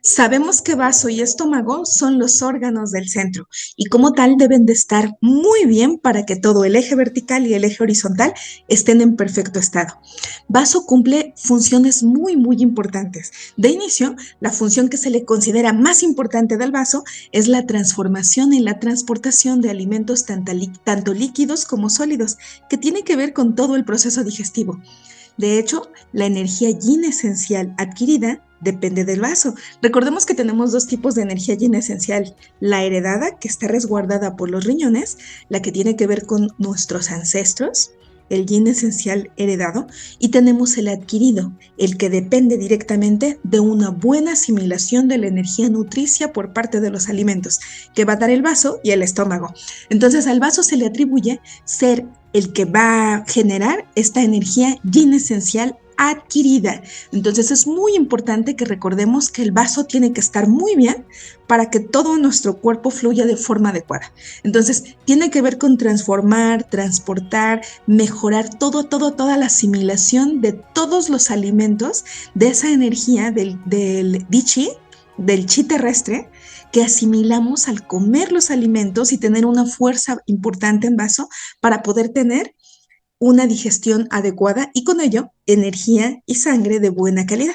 Sabemos que vaso y estómago son los órganos del centro y como tal deben de estar muy bien para que todo el eje vertical y el eje horizontal estén en perfecto estado. Vaso cumple funciones muy importantes. De inicio, la función que se le considera más importante del vaso es la transformación y la transportación de alimentos tanto líquidos como sólidos, que tiene que ver con todo el proceso digestivo. De hecho, la energía yin esencial adquirida depende del vaso. Recordemos que tenemos dos tipos de energía yin esencial: la heredada, que está resguardada por los riñones, la que tiene que ver con nuestros ancestros, el yin esencial heredado, y tenemos el adquirido, el que depende directamente de una buena asimilación de la energía nutricia por parte de los alimentos, que va a dar el vaso y el estómago. Entonces al vaso se le atribuye ser el que va a generar esta energía yin esencial adquirida. Entonces es muy importante que recordemos que el vaso tiene que estar muy bien para que todo nuestro cuerpo fluya de forma adecuada. Entonces tiene que ver con transformar, transportar, mejorar toda la asimilación de todos los alimentos, de esa energía del Dichi, del chi terrestre, que asimilamos al comer los alimentos y tener una fuerza importante en vaso para poder tener una digestión adecuada y con ello energía y sangre de buena calidad.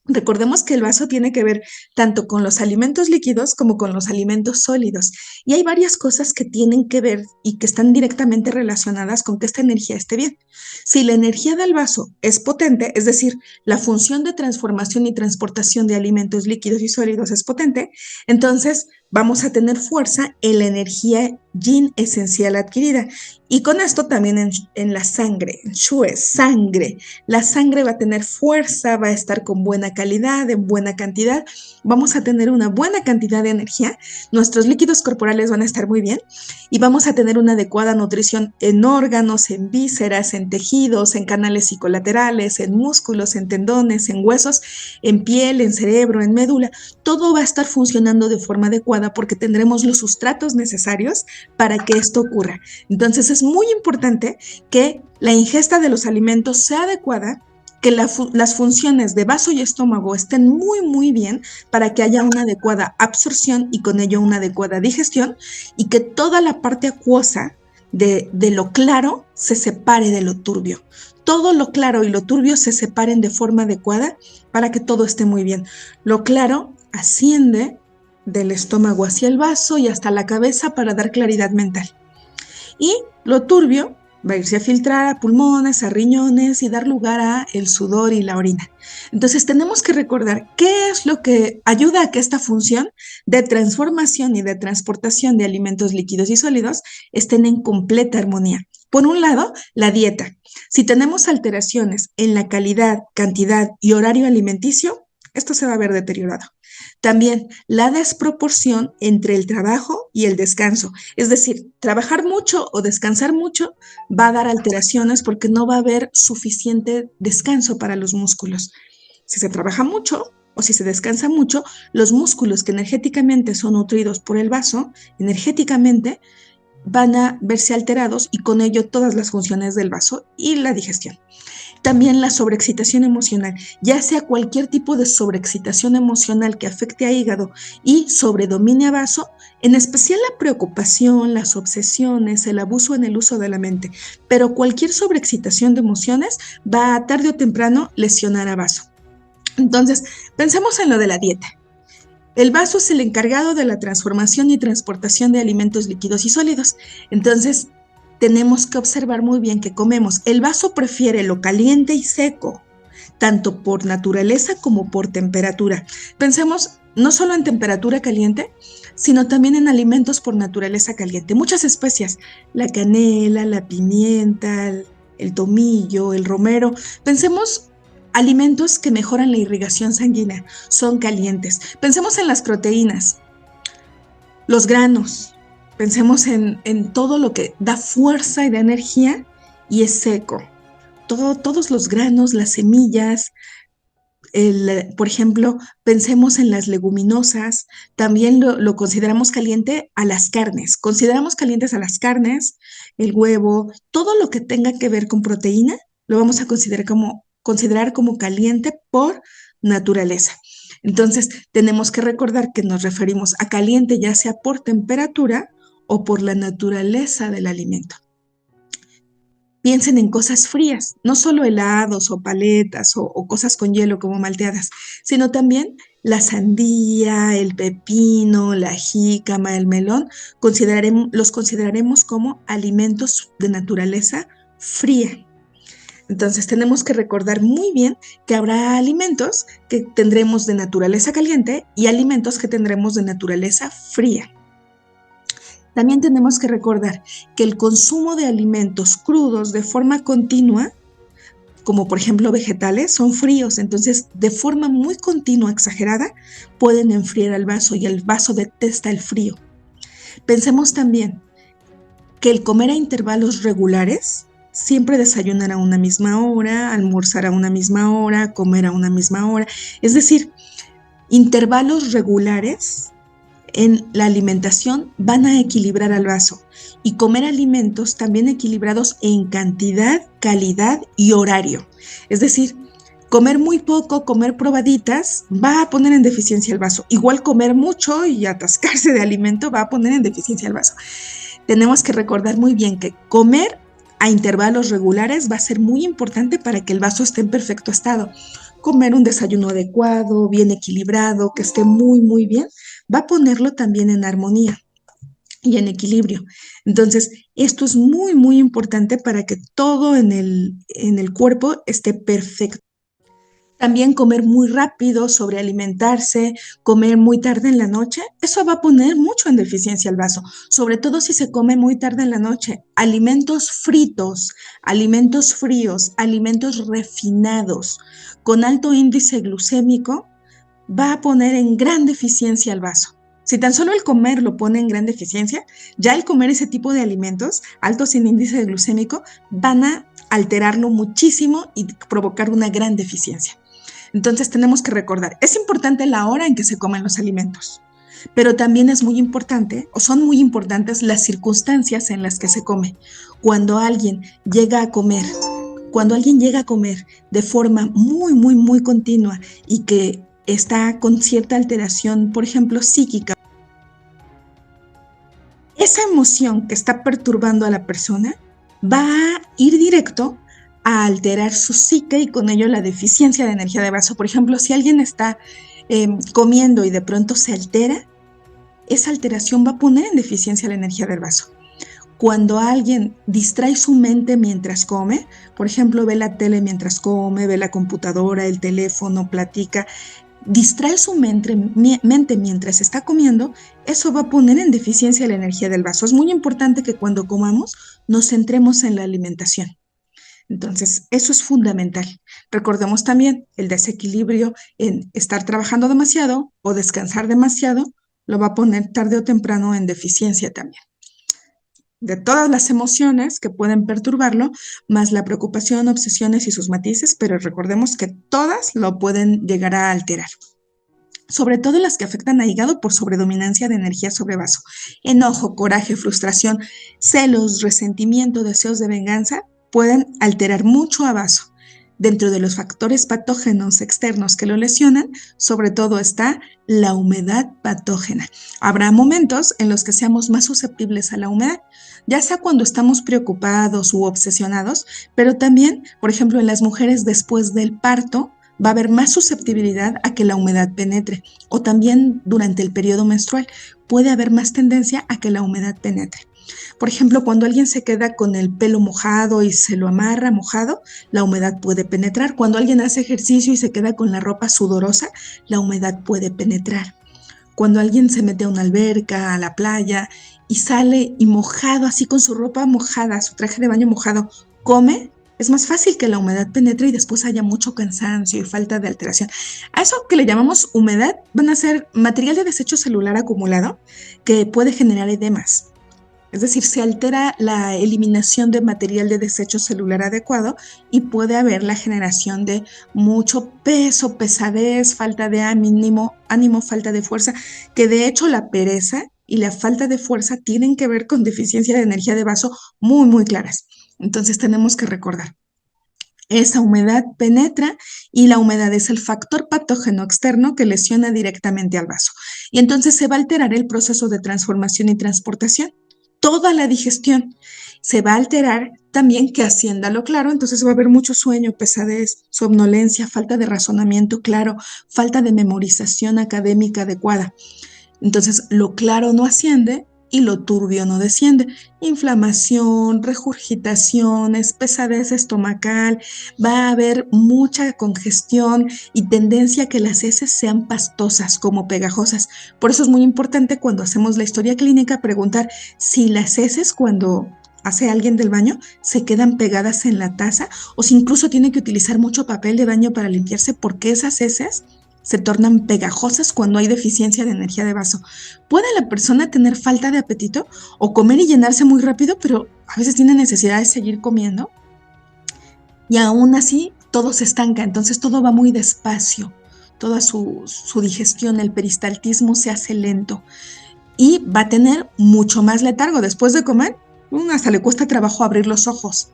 Recordemos que el vaso tiene que ver tanto con los alimentos líquidos como con los alimentos sólidos. Y hay varias cosas que tienen que ver y que están directamente relacionadas con que esta energía esté bien. Si la energía del vaso es potente, es decir, la función de transformación y transportación de alimentos líquidos y sólidos es potente, entonces vamos a tener fuerza en la energía yin esencial adquirida. Y con esto también en la sangre, en shue, sangre. La sangre va a tener fuerza, va a estar con buena calidad, en buena cantidad. Vamos a tener una buena cantidad de energía. Nuestros líquidos corporales van a estar muy bien y vamos a tener una adecuada nutrición en órganos, en vísceras, en tejidos, en canales psicolaterales, en músculos, en tendones, en huesos, en piel, en cerebro, en médula. Todo va a estar funcionando de forma adecuada porque tendremos los sustratos necesarios para que esto ocurra. Entonces es muy importante que la ingesta de los alimentos sea adecuada, que las funciones de vaso y estómago estén muy bien para que haya una adecuada absorción y con ello una adecuada digestión, y que toda la parte acuosa de lo claro se separe de lo turbio. Todo lo claro y lo turbio se separen de forma adecuada para que todo esté muy bien. Lo claro asciende del estómago hacia el vaso y hasta la cabeza para dar claridad mental. Y lo turbio va a irse a filtrar a pulmones, a riñones y dar lugar a el sudor y la orina. Entonces tenemos que recordar qué es lo que ayuda a que esta función de transformación y de transportación de alimentos líquidos y sólidos estén en completa armonía. Por un lado, la dieta. Si tenemos alteraciones en la calidad, cantidad y horario alimenticio, esto se va a ver deteriorado. También la desproporción entre el trabajo y el descanso. Es decir, trabajar mucho o descansar mucho va a dar alteraciones porque no va a haber suficiente descanso para los músculos. Si se trabaja mucho o si se descansa mucho, los músculos que energéticamente son nutridos por el vaso, energéticamente van a verse alterados y con ello todas las funciones del vaso y la digestión. También la sobreexcitación emocional, ya sea cualquier tipo de sobreexcitación emocional que afecte a hígado y sobredomine a vaso, en especial la preocupación, las obsesiones, el abuso en el uso de la mente, pero cualquier sobreexcitación de emociones va a tarde o temprano lesionar a vaso. Entonces, pensemos en lo de la dieta. El vaso es el encargado de la transformación y transportación de alimentos líquidos y sólidos. Entonces, tenemos que observar muy bien qué comemos. El vaso prefiere lo caliente y seco, tanto por naturaleza como por temperatura. Pensemos no solo en temperatura caliente, sino también en alimentos por naturaleza caliente. Muchas especias, la canela, la pimienta, el tomillo, el romero. Pensemos alimentos que mejoran la irrigación sanguínea, son calientes. Pensemos en las proteínas, los granos, pensemos en todo lo que da fuerza y da energía y es seco. Todos los granos, las semillas, por ejemplo, pensemos en las leguminosas, también lo consideramos caliente a las carnes, consideramos calientes a las carnes, el huevo, todo lo que tenga que ver con proteína, lo vamos a considerar como caliente por naturaleza. Entonces, tenemos que recordar que nos referimos a caliente ya sea por temperatura o por la naturaleza del alimento. Piensen en cosas frías, no solo helados o paletas o cosas con hielo como malteadas, sino también la sandía, el pepino, la jícama, el melón, los consideraremos como alimentos de naturaleza fría. Entonces tenemos que recordar muy bien que habrá alimentos que tendremos de naturaleza caliente y alimentos que tendremos de naturaleza fría. También tenemos que recordar que el consumo de alimentos crudos de forma continua, como por ejemplo vegetales, son fríos, entonces de forma muy continua, exagerada, pueden enfriar al vaso y el vaso detesta el frío. Pensemos también que el comer a intervalos regulares, siempre desayunar a una misma hora, almorzar a una misma hora, comer a una misma hora, es decir, intervalos regulares en la alimentación van a equilibrar al vaso y comer alimentos también equilibrados en cantidad, calidad y horario. Es decir, comer muy poco, comer probaditas, va a poner en deficiencia el vaso. Igual comer mucho y atascarse de alimento va a poner en deficiencia el vaso. Tenemos que recordar muy bien que comer a intervalos regulares va a ser muy importante para que el vaso esté en perfecto estado. Comer un desayuno adecuado, bien equilibrado, que esté muy, muy bien, va a ponerlo también en armonía y en equilibrio. Entonces, esto es muy, muy importante para que todo en el cuerpo esté perfecto. También comer muy rápido, sobrealimentarse, comer muy tarde en la noche, eso va a poner mucho en deficiencia el vaso, sobre todo si se come muy tarde en la noche. Alimentos fritos, alimentos fríos, alimentos refinados, con alto índice glucémico, va a poner en gran deficiencia el vaso. Si tan solo el comer lo pone en gran deficiencia, ya el comer ese tipo de alimentos altos en índice glucémico van a alterarlo muchísimo y provocar una gran deficiencia. Entonces tenemos que recordar, es importante la hora en que se comen los alimentos, pero también es muy importante o son muy importantes las circunstancias en las que se come. Cuando alguien llega a comer, cuando alguien llega a comer de forma muy, muy, muy continua y que está con cierta alteración, por ejemplo, psíquica, esa emoción que está perturbando a la persona va a ir directo a alterar su psique y con ello la deficiencia de energía de vaso. Por ejemplo, si alguien está comiendo y de pronto se altera, esa alteración va a poner en deficiencia la energía del vaso. Cuando alguien distrae su mente mientras come, por ejemplo, ve la tele mientras come, ve la computadora, el teléfono, platica, distrae su mente mientras está comiendo, eso va a poner en deficiencia la energía del vaso. Es muy importante que cuando comamos nos centremos en la alimentación. Entonces, eso es fundamental. Recordemos también el desequilibrio en estar trabajando demasiado o descansar demasiado, lo va a poner tarde o temprano en deficiencia también. De todas las emociones que pueden perturbarlo, más la preocupación, obsesiones y sus matices, pero recordemos que todas lo pueden llegar a alterar, sobre todo las que afectan a hígado por sobredominancia de energía sobre vaso. Enojo, coraje, frustración, celos, resentimiento, deseos de venganza pueden alterar mucho a vaso. Dentro de los factores patógenos externos que lo lesionan, sobre todo está la humedad patógena. Habrá momentos en los que seamos más susceptibles a la humedad, ya sea cuando estamos preocupados u obsesionados, pero también, por ejemplo, en las mujeres después del parto, va a haber más susceptibilidad a que la humedad penetre, o también durante el periodo menstrual puede haber más tendencia a que la humedad penetre. Por ejemplo, cuando alguien se queda con el pelo mojado y se lo amarra mojado, la humedad puede penetrar. Cuando alguien hace ejercicio y se queda con la ropa sudorosa, la humedad puede penetrar. Cuando alguien se mete a una alberca, a la playa y sale y mojado, así con su ropa mojada, su traje de baño mojado, come, es más fácil que la humedad penetre y después haya mucho cansancio y falta de alteración. A eso que le llamamos humedad van a ser material de desecho celular acumulado que puede generar edemas. Es decir, se altera la eliminación de material de desecho celular adecuado y puede haber la generación de mucho peso, pesadez, falta de ánimo, falta de fuerza, que de hecho la pereza y la falta de fuerza tienen que ver con deficiencia de energía de vaso muy, muy claras. Entonces tenemos que recordar, Esa humedad penetra y la humedad es el factor patógeno externo que lesiona directamente al vaso. Y entonces se va a alterar el proceso de transformación y transportación. Toda la digestión se va a alterar también que ascienda lo claro, entonces va a haber mucho sueño, pesadez, somnolencia, falta de razonamiento claro, falta de memorización académica adecuada. Entonces, lo claro no asciende y lo turbio no desciende. Inflamación, regurgitaciones, pesadez estomacal, va a haber mucha congestión y tendencia a que las heces sean pastosas, como pegajosas. Por eso es muy importante cuando hacemos la historia clínica preguntar si las heces cuando hace alguien del baño se quedan pegadas en la taza o si incluso tiene que utilizar mucho papel de baño para limpiarse porque esas heces se tornan pegajosas cuando hay deficiencia de energía de vaso. ¿Puede la persona tener falta de apetito o comer y llenarse muy rápido, pero a veces tiene necesidad de seguir comiendo? Y aún así todo se estanca, entonces todo va muy despacio, toda su digestión, el peristaltismo se hace lento y va a tener mucho más letargo. Después de comer, hasta le cuesta trabajo abrir los ojos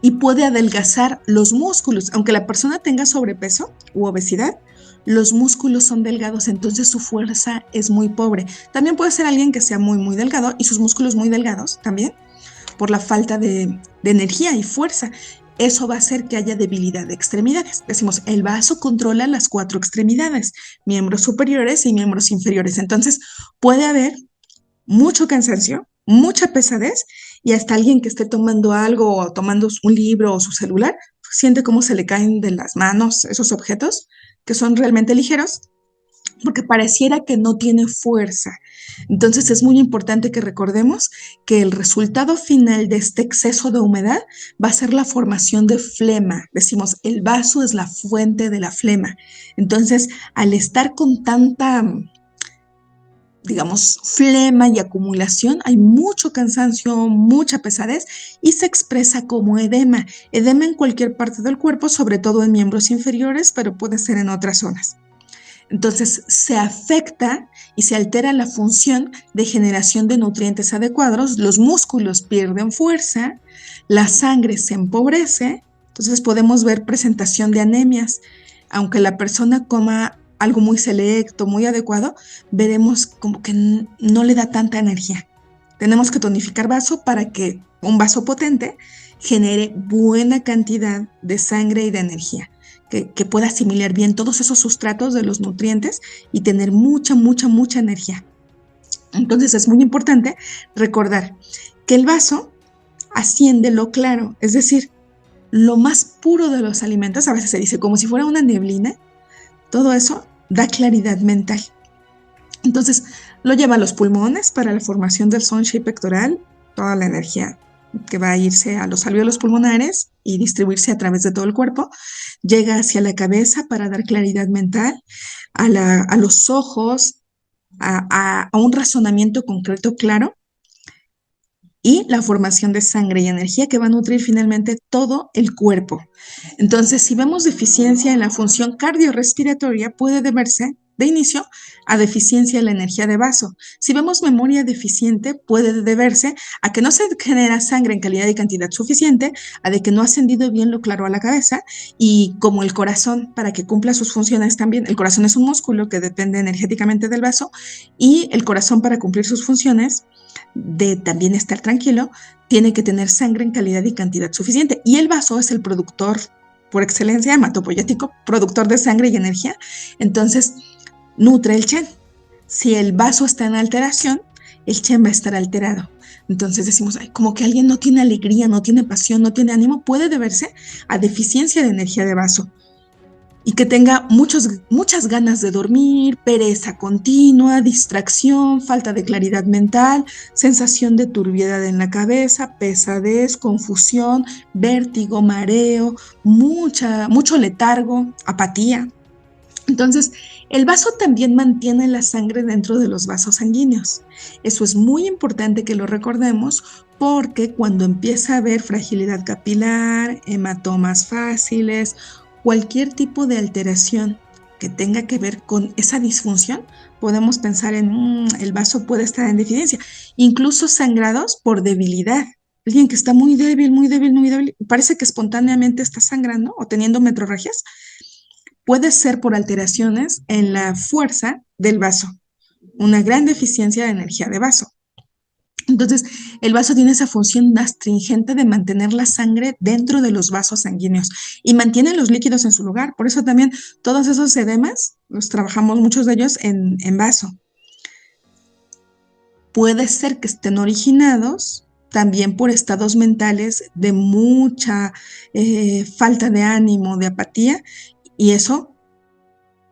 y puede adelgazar los músculos. Aunque la persona tenga sobrepeso u obesidad, los músculos son delgados, entonces su fuerza es muy pobre. También puede ser alguien que sea muy, muy delgado y sus músculos muy delgados también, por la falta de energía y fuerza. Eso va a hacer que haya debilidad de extremidades. Decimos, el vaso controla las 4 extremidades, miembros superiores y miembros inferiores. Entonces, puede haber mucho cansancio, mucha pesadez y hasta alguien que esté tomando algo o tomando un libro o su celular, siente cómo se le caen de las manos esos objetos que son realmente ligeros porque pareciera que no tiene fuerza. Entonces es muy importante que recordemos que el resultado final de este exceso de humedad va a ser la formación de flema. Decimos, el vaso es la fuente de la flema. Entonces, al estar con tanta, digamos, flema y acumulación, hay mucho cansancio, mucha pesadez y se expresa como edema. Edema en cualquier parte del cuerpo, sobre todo en miembros inferiores, pero puede ser en otras zonas. Entonces se afecta y se altera la función de generación de nutrientes adecuados, los músculos pierden fuerza, la sangre se empobrece, entonces podemos ver presentación de anemias. Aunque la persona coma algo muy selecto, muy adecuado, veremos como que no le da tanta energía. Tenemos que tonificar vaso para que un vaso potente genere buena cantidad de sangre y de energía. Que pueda asimilar bien todos esos sustratos de los nutrientes y tener mucha, mucha, mucha energía. Entonces es muy importante recordar que el vaso asciende lo claro, es decir, lo más puro de los alimentos, a veces se dice como si fuera una neblina, todo eso da claridad mental. Entonces lo lleva a los pulmones para la formación del sunshade pectoral, toda la energía que va a irse a los alvéolos pulmonares y distribuirse a través de todo el cuerpo, llega hacia la cabeza para dar claridad mental, a los ojos, a un razonamiento concreto claro y la formación de sangre y energía que va a nutrir finalmente todo el cuerpo. Entonces, si vemos deficiencia en la función cardiorrespiratoria, puede deberse de inicio a deficiencia de la energía de vaso. Si vemos memoria deficiente, puede deberse a que no se genera sangre en calidad y cantidad suficiente, a de que no ha ascendido bien lo claro a la cabeza y como el corazón, para que cumpla sus funciones también, el corazón es un músculo que depende energéticamente del vaso y el corazón para cumplir sus funciones de también estar tranquilo, tiene que tener sangre en calidad y cantidad suficiente. Y el vaso es el productor por excelencia, hematopoyético, productor de sangre y energía. Entonces, nutre el Chen. Si el vaso está en alteración, el Chen va a estar alterado. Entonces decimos, ay, como que alguien no tiene alegría, no tiene pasión, no tiene ánimo, puede deberse a deficiencia de energía de vaso y que tenga muchas ganas de dormir, pereza continua, distracción, falta de claridad mental, sensación de turbiedad en la cabeza, pesadez, confusión, vértigo, mareo, mucho letargo, apatía. Entonces, el vaso también mantiene la sangre dentro de los vasos sanguíneos. Eso es muy importante que lo recordemos porque cuando empieza a haber fragilidad capilar, hematomas fáciles, cualquier tipo de alteración que tenga que ver con esa disfunción, podemos pensar en el vaso puede estar en deficiencia, incluso sangrados por debilidad. Alguien que está muy débil, muy débil, muy débil, parece que espontáneamente está sangrando o teniendo metrorragias, puede ser por alteraciones en la fuerza del vaso, una gran deficiencia de energía de vaso. Entonces, el vaso tiene esa función astringente de mantener la sangre dentro de los vasos sanguíneos y mantiene los líquidos en su lugar. Por eso también todos esos edemas los trabajamos, muchos de ellos, en vaso. Puede ser que estén originados también por estados mentales de mucha falta de ánimo, de apatía, y eso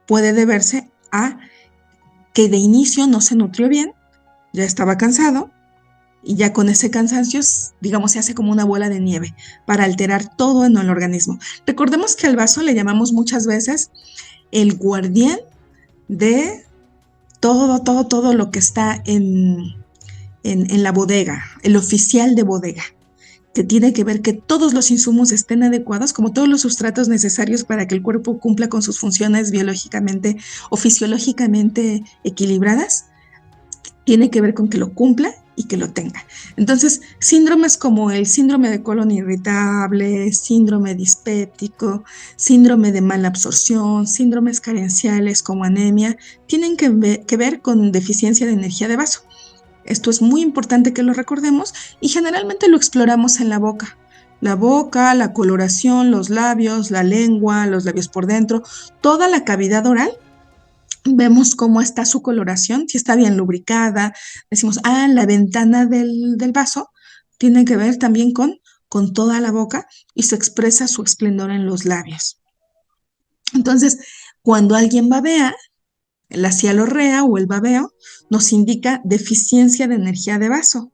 puede deberse a que de inicio no se nutrió bien, ya estaba cansado, y ya con ese cansancio, digamos, se hace como una bola de nieve para alterar todo en el organismo. Recordemos que al vaso le llamamos muchas veces el guardián de todo lo que está en la bodega, el oficial de bodega, que tiene que ver que todos los insumos estén adecuados, como todos los sustratos necesarios para que el cuerpo cumpla con sus funciones biológicamente o fisiológicamente equilibradas, tiene que ver con que lo cumpla y que lo tenga. Entonces, síndromes como el síndrome de colon irritable, síndrome dispéptico, síndrome de mala absorción, síndromes carenciales como anemia, tienen que ver con deficiencia de energía de vaso. Esto es muy importante que lo recordemos y generalmente lo exploramos en la boca. La boca, la coloración, los labios, la lengua, los labios por dentro, toda la cavidad oral. Vemos cómo está su coloración, si está bien lubricada. Decimos, la ventana del vaso tiene que ver también con toda la boca y se expresa su esplendor en los labios. Entonces, cuando alguien babea, la cialorrea o el babeo nos indica deficiencia de energía de vaso.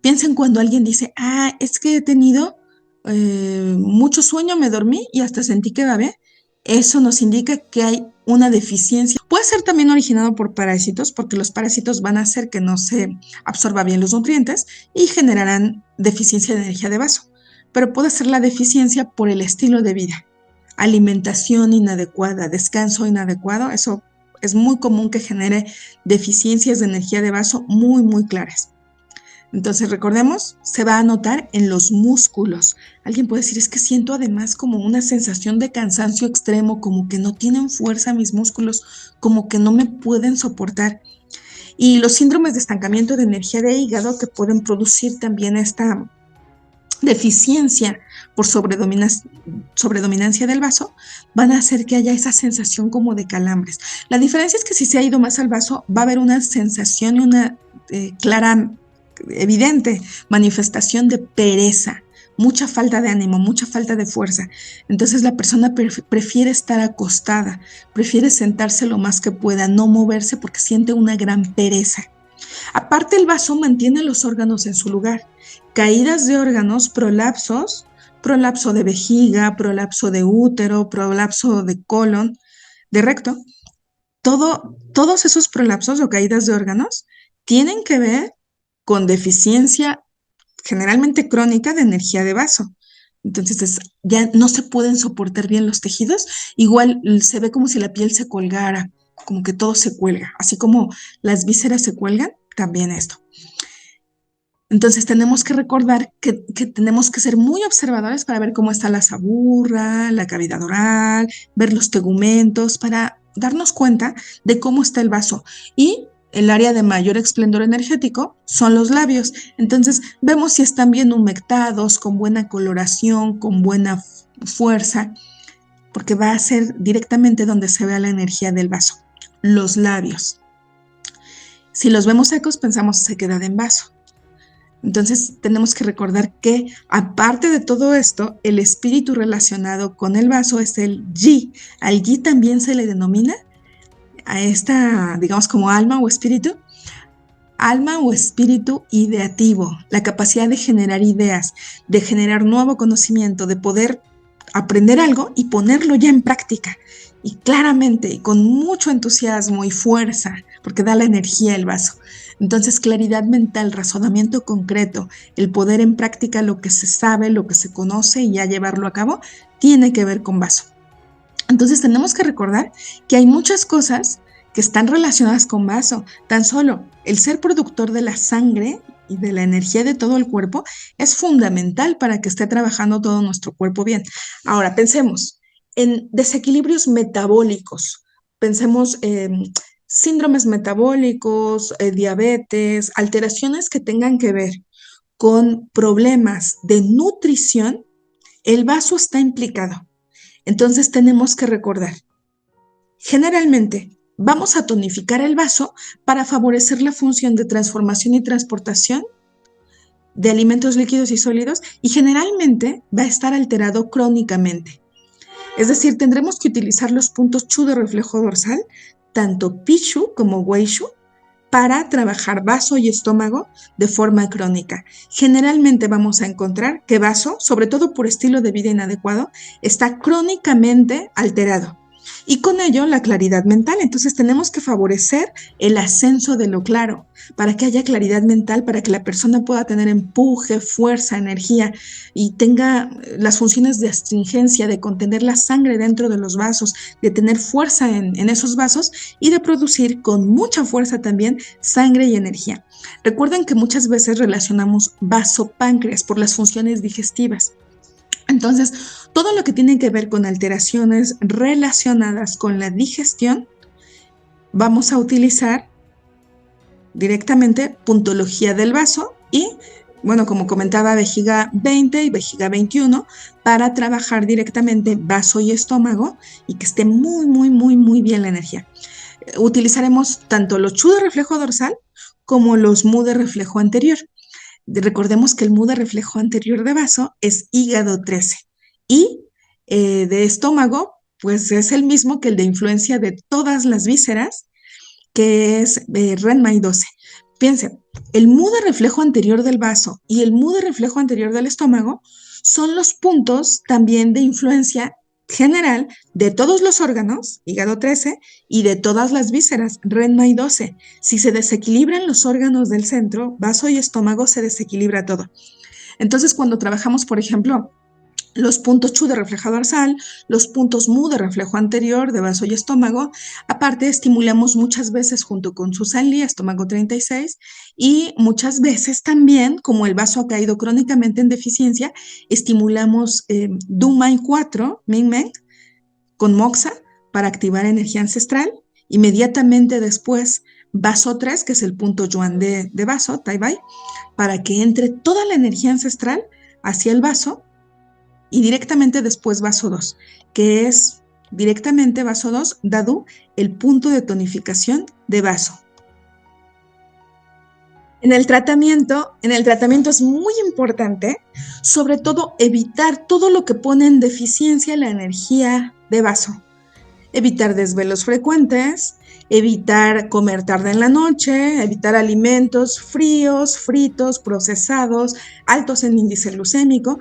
Piensen cuando alguien dice, es que he tenido mucho sueño, me dormí y hasta sentí que babeé. Eso nos indica que hay una deficiencia. Puede ser también originado por parásitos, porque los parásitos van a hacer que no se absorba bien los nutrientes y generarán deficiencia de energía de vaso. Pero puede ser la deficiencia por el estilo de vida, alimentación inadecuada, descanso inadecuado. Eso es muy común que genere deficiencias de energía de vaso muy, muy claras. Entonces, recordemos, se va a notar en los músculos. Alguien puede decir, es que siento además como una sensación de cansancio extremo, como que no tienen fuerza mis músculos, como que no me pueden soportar. Y los síndromes de estancamiento de energía de hígado que pueden producir también esta deficiencia por sobredominancia del vaso, van a hacer que haya esa sensación como de calambres. La diferencia es que si se ha ido más al vaso, va a haber una sensación y una clara, evidente manifestación de pereza, mucha falta de ánimo, mucha falta de fuerza. Entonces la persona prefiere estar acostada, prefiere sentarse lo más que pueda, no moverse porque siente una gran pereza. Aparte, el vaso mantiene los órganos en su lugar. Caídas de órganos, prolapsos, prolapso de vejiga, prolapso de útero, prolapso de colon, de recto, todos esos prolapsos o caídas de órganos tienen que ver con deficiencia generalmente crónica de energía de vaso. Entonces ya no se pueden soportar bien los tejidos, igual se ve como si la piel se colgara, como que todo se cuelga, así como las vísceras se cuelgan, también esto. Entonces tenemos que recordar que tenemos que ser muy observadores para ver cómo está la saburra, la cavidad oral, ver los tegumentos, para darnos cuenta de cómo está el vaso. Y el área de mayor esplendor energético son los labios. Entonces vemos si están bien humectados, con buena coloración, con buena fuerza, porque va a ser directamente donde se vea la energía del vaso. Los labios. Si los vemos secos, pensamos sequedad en vaso. Entonces tenemos que recordar que aparte de todo esto, el espíritu relacionado con el vaso es el yi. Al yi también se le denomina a esta, digamos, como alma o espíritu ideativo, la capacidad de generar ideas, de generar nuevo conocimiento, de poder aprender algo y ponerlo ya en práctica. Y claramente, y con mucho entusiasmo y fuerza, porque da la energía el vaso. Entonces, claridad mental, razonamiento concreto, el poder en práctica lo que se sabe, lo que se conoce y ya llevarlo a cabo, tiene que ver con vaso. Entonces, tenemos que recordar que hay muchas cosas que están relacionadas con vaso. Tan solo el ser productor de la sangre y de la energía de todo el cuerpo es fundamental para que esté trabajando todo nuestro cuerpo bien. Ahora, pensemos en desequilibrios metabólicos. Pensemos en síndromes metabólicos, diabetes, alteraciones que tengan que ver con problemas de nutrición. El vaso está implicado. Entonces tenemos que recordar, generalmente vamos a tonificar el vaso para favorecer la función de transformación y transportación de alimentos líquidos y sólidos, y generalmente va a estar alterado crónicamente. Es decir, tendremos que utilizar los puntos Chu de reflejo dorsal, tanto Pi-Shu como Wei-Shu, para trabajar vaso y estómago de forma crónica. Generalmente vamos a encontrar que vaso, sobre todo por estilo de vida inadecuado, está crónicamente alterado. Y con ello la claridad mental. Entonces tenemos que favorecer el ascenso de lo claro para que haya claridad mental, para que la persona pueda tener empuje, fuerza, energía y tenga las funciones de astringencia, de contener la sangre dentro de los vasos, de tener fuerza en esos vasos y de producir con mucha fuerza también sangre y energía. Recuerden que muchas veces relacionamos vaso-páncreas por las funciones digestivas. Entonces, todo lo que tiene que ver con alteraciones relacionadas con la digestión, vamos a utilizar directamente puntología del vaso y, bueno, como comentaba, vejiga 20 y vejiga 21 para trabajar directamente vaso y estómago y que esté muy, muy, muy, muy bien la energía. Utilizaremos tanto los Chu de reflejo dorsal como los Mu de reflejo anterior. Recordemos que el Mu de reflejo anterior de vaso es hígado 13 y de estómago, pues es el mismo que el de influencia de todas las vísceras, que es Renmai 12. Piensen, el Mu de reflejo anterior del vaso y el Mu de reflejo anterior del estómago son los puntos también de influencia general de todos los órganos, hígado 13, y de todas las vísceras, Renmai 12. Si se desequilibran los órganos del centro, vaso y estómago, se desequilibra todo. Entonces, cuando trabajamos, por ejemplo, los puntos Chu de reflejo dorsal, los puntos Mu de reflejo anterior de vaso y estómago. Aparte, estimulamos muchas veces junto con Susan Lee, estómago 36, y muchas veces también, como el vaso ha caído crónicamente en deficiencia, estimulamos Dumai 4, Ming Meng, con Moxa, para activar energía ancestral. Inmediatamente después, vaso 3, que es el punto Yuan de vaso, Tai Bai, para que entre toda la energía ancestral hacia el vaso. Y directamente después vaso 2, que es directamente vaso 2, Dadu, el punto de tonificación de vaso. En el tratamiento es muy importante, sobre todo, evitar todo lo que pone en deficiencia la energía de vaso. Evitar desvelos frecuentes, evitar comer tarde en la noche, evitar alimentos fríos, fritos, procesados, altos en índice glucémico,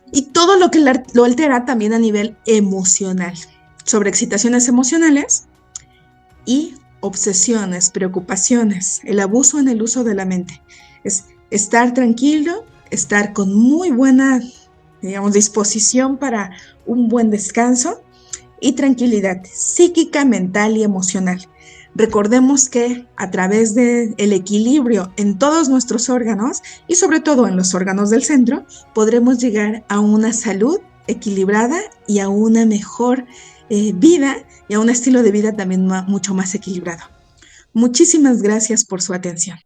y todo lo que lo altera también a nivel emocional, sobreexcitaciones emocionales y obsesiones, preocupaciones, el abuso en el uso de la mente. Es estar tranquilo, estar con muy buena, digamos, disposición para un buen descanso y tranquilidad psíquica, mental y emocional. Recordemos que a través del equilibrio en todos nuestros órganos y sobre todo en los órganos del centro, podremos llegar a una salud equilibrada y a una mejor vida y a un estilo de vida también mucho más equilibrado. Muchísimas gracias por su atención.